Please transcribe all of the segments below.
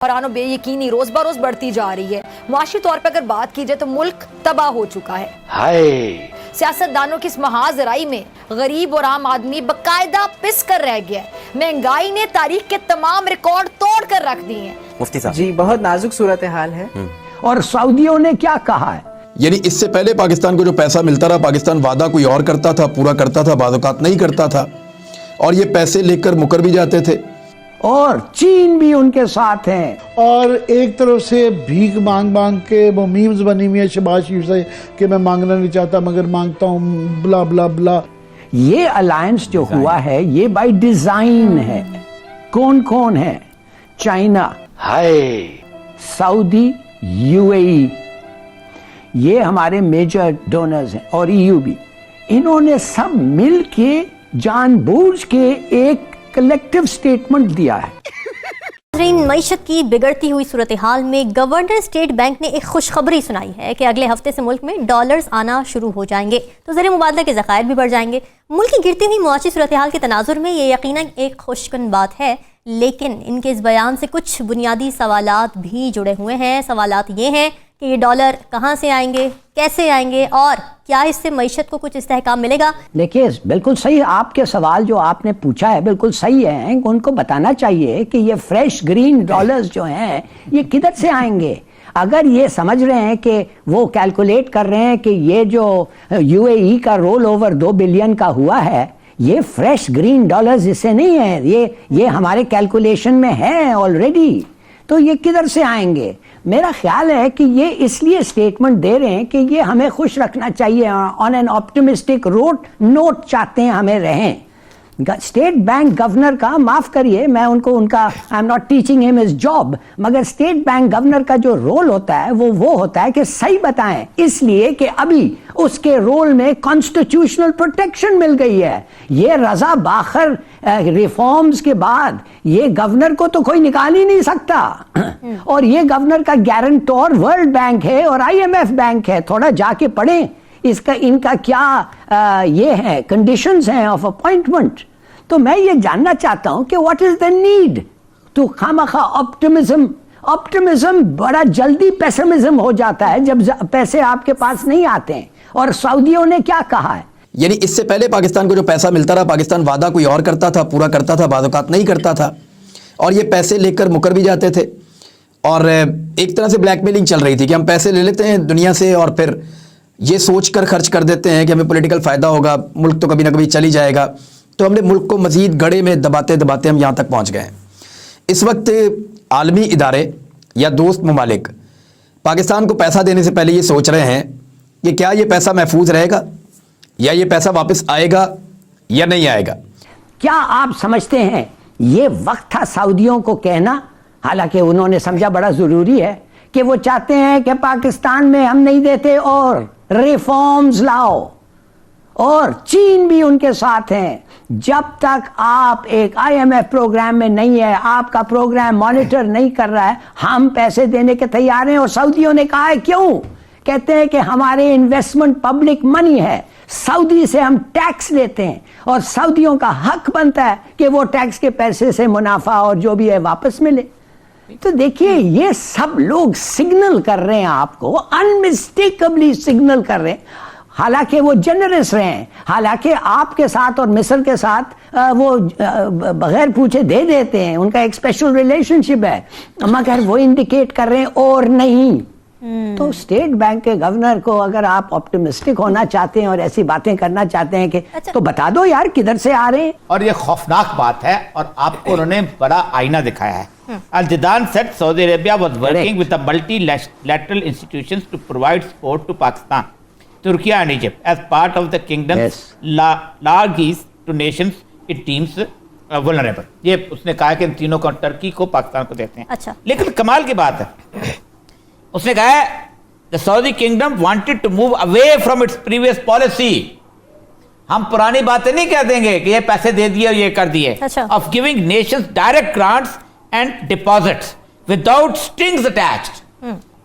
حرانو بے یقینی روز بروز بڑھتی جا رہی ہے. معاشی طور پہ اگر بات کی جائے تو ملک تباہ ہو چکا ہے. سیاستدانوں کی اس محاذ رائی میں غریب اور عام آدمی باقاعدہ پس کر رہ گیا ہے. مہنگائی نے تاریخ کے تمام ریکارڈ توڑ کر رکھ دی ہیں. مفتی صاحب جی بہت نازک صورتحال ہے. اور سعودیوں نے کیا کہا ہے؟ یعنی اس سے پہلے پاکستان کو جو پیسہ ملتا رہا، پاکستان وعدہ کوئی اور کرتا تھا، پورا کرتا تھا، بعض اوقات نہیں کرتا تھا، اور یہ پیسے لے کر مکر بھی جاتے تھے. اور چین بھی ان کے ساتھ ہیں. اور ایک طرف سے بھیک مانگ مانگ کے وہ میمز بنی ہوئی ہے شہباز شریف سے کہ میں مانگنا نہیں چاہتا مگر مانگتا ہوں بلا بلا بلا. یہ الائنس جو ہوا ہے یہ بائی ڈیزائن ہے. کون کون ہے؟ چائنا، سعودی، یو اے ای، یہ ہمارے میجر ڈونرز ہیں، اور ای یو بھی. انہوں نے سب مل کے جان بوجھ کے ایک کلیکٹیو سٹیٹمنٹ دیا ہے. معیشت کی بگڑتی ہوئی صورتحال میں گورنر اسٹیٹ بینک نے ایک خوشخبری سنائی ہے کہ اگلے ہفتے سے ملک میں ڈالرز آنا شروع ہو جائیں گے تو زر مبادلہ کے ذخائر بھی بڑھ جائیں گے. ملک کی گرتی ہوئی معاشی صورتحال کے تناظر میں یہ یقیناً ایک خوشکن بات ہے، لیکن ان کے اس بیان سے کچھ بنیادی سوالات بھی جڑے ہوئے ہیں. سوالات یہ ہیں کہ یہ ڈالر کہاں سے آئیں گے، کیسے آئیں گے، اور کیا اس سے معیشت کو کچھ استحکام ملے گا؟ دیکھیے بالکل صحیح، آپ کے سوال جو آپ نے پوچھا ہے بالکل صحیح ہے. ان کو بتانا چاہیے کہ یہ فریش گرین ڈالرز جو ہیں یہ کدھر سے آئیں گے. اگر یہ سمجھ رہے ہیں کہ وہ کیلکولیٹ کر رہے ہیں کہ یہ جو یو اے ای کا رول اوور 2 بلین کا ہوا ہے، یہ فریش گرین ڈالرز اس سے نہیں ہے، یہ ہمارے کیلکولیشن میں ہے آلریڈی، تو یہ کدھر سے آئیں گے؟ میرا خیال ہے کہ یہ اس لیے سٹیٹمنٹ دے رہے ہیں کہ یہ ہمیں خوش رکھنا چاہیے، آن این آپٹمسٹک نوٹ چاہتے ہیں ہمیں رہیں. اسٹیٹ بینک گورنر کا، معاف کریے میں ان کا آئی ایم ناٹ ٹیچنگ ہم ہز جاب، مگر اسٹیٹ بینک گورنر کا جو رول ہوتا ہے وہ ہوتا ہے کہ صحیح بتائیں، اس لیے کہ ابھی اس کے رول میں کانسٹیٹیوشنل پروٹیکشن مل گئی ہے. یہ رضا باخر ریفارمز کے بعد یہ گورنر کو تو کوئی نکال ہی نہیں سکتا، اور یہ گورنر کا گارنٹور ورلڈ بینک ہے اور آئی ایم ایف بینک ہے. تھوڑا جا کے پڑھیں ان کا کیا یہ ہے کنڈیشنز ہیں آف اپوائنٹمنٹ. تو میں یہ جاننا چاہتا ہوں کہ what is the need to خامخواہ آپٹمزم بڑا جلدی پیسمزم ہو جاتا ہے جب پیسے آپ کے پاس نہیں آتے ہیں. اور سعودیوں نے کیا کہا ہے؟ یعنی اس سے پہلے پاکستان کو جو پیسہ ملتا رہا، پاکستان وعدہ کوئی اور کرتا تھا، پورا کرتا تھا، بعض اوقات نہیں کرتا تھا، اور یہ پیسے لے کر مکر بھی جاتے تھے. اور ایک طرح سے بلیک میلنگ چل رہی تھی کہ ہم پیسے لے لیتے ہیں دنیا سے اور پھر یہ سوچ کر خرچ کر دیتے ہیں کہ ہمیں پولیٹیکل فائدہ ہوگا، ملک تو کبھی نہ کبھی چل ہی جائے گا. تو ہم نے ملک کو مزید گڑھے میں دباتے دباتے ہم یہاں تک پہنچ گئے ہیں. اس وقت عالمی ادارے یا دوست ممالک پاکستان کو پیسہ دینے سے پہلے یہ سوچ رہے ہیں کہ کیا یہ پیسہ محفوظ رہے گا، یا یہ پیسہ واپس آئے گا یا نہیں آئے گا. کیا آپ سمجھتے ہیں یہ وقت تھا سعودیوں کو کہنا، حالانکہ انہوں نے سمجھا بڑا ضروری ہے کہ وہ چاہتے ہیں کہ پاکستان میں ہم نہیں دیتے اور ریفارمز لاؤ، اور چین بھی ان کے ساتھ ہیں. جب تک آپ ایک آئی ایم ایف پروگرام میں نہیں ہے، آپ کا پروگرام مانیٹر نہیں کر رہا ہے، ہم پیسے دینے کے تیار ہیں. اور سعودیوں نے کہا ہے کیوں؟ کہتے ہیں کہ ہمارے انویسٹمنٹ پبلک منی ہے، سعودی سے ہم ٹیکس لیتے ہیں اور سعودیوں کا حق بنتا ہے کہ وہ ٹیکس کے پیسے سے منافع اور جو بھی ہے واپس ملے. تو دیکھیے یہ سب لوگ سگنل کر رہے ہیں، آپ کو انمسٹیکبلی سگنل کر رہے ہیں، حالانکہ وہ جنرس رہے ہیں، حالانکہ آپ کے ساتھ اور مصر کے ساتھ وہ بغیر پوچھے دے دیتے ہیں، ان کا ایک اسپیشل ریلیشن شپ ہے، مگر وہ انڈیکیٹ کر رہے ہیں اور نہیں. تو اسٹیٹ بینک کے گورنر کو اگر آپ آپٹمسٹک ہونا چاہتے ہیں اور ایسی باتیں کرنا چاہتے ہیں کہ تو بتا دو یار کدھر سے آ رہے ہیں. اور یہ خوفناک بات ہے، اور آپ کو انہوں نے بڑا آئینہ دکھایا ہے. الجدان said Saudi Arabia was working with the multilateral institutions to provide support to Pakistan, Turkey and Egypt as part of the kingdom's largest to nations it deems vulnerable. یہ اس نے کہا کہ ان تینوں کو، ترکی کو، پاکستان کو دیتے ہیں. لیکن کمال کی بات ہے، اس نے کہا ہے the Saudi kingdom wanted to move away from its previous policy. ہم پرانی باتیں نہیں کہہ دیں گے کہ یہ پیسے دے دیے اور یہ کر دیے. Of giving nations direct grants and deposits without strings attached.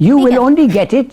you will only get it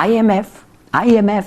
IMF,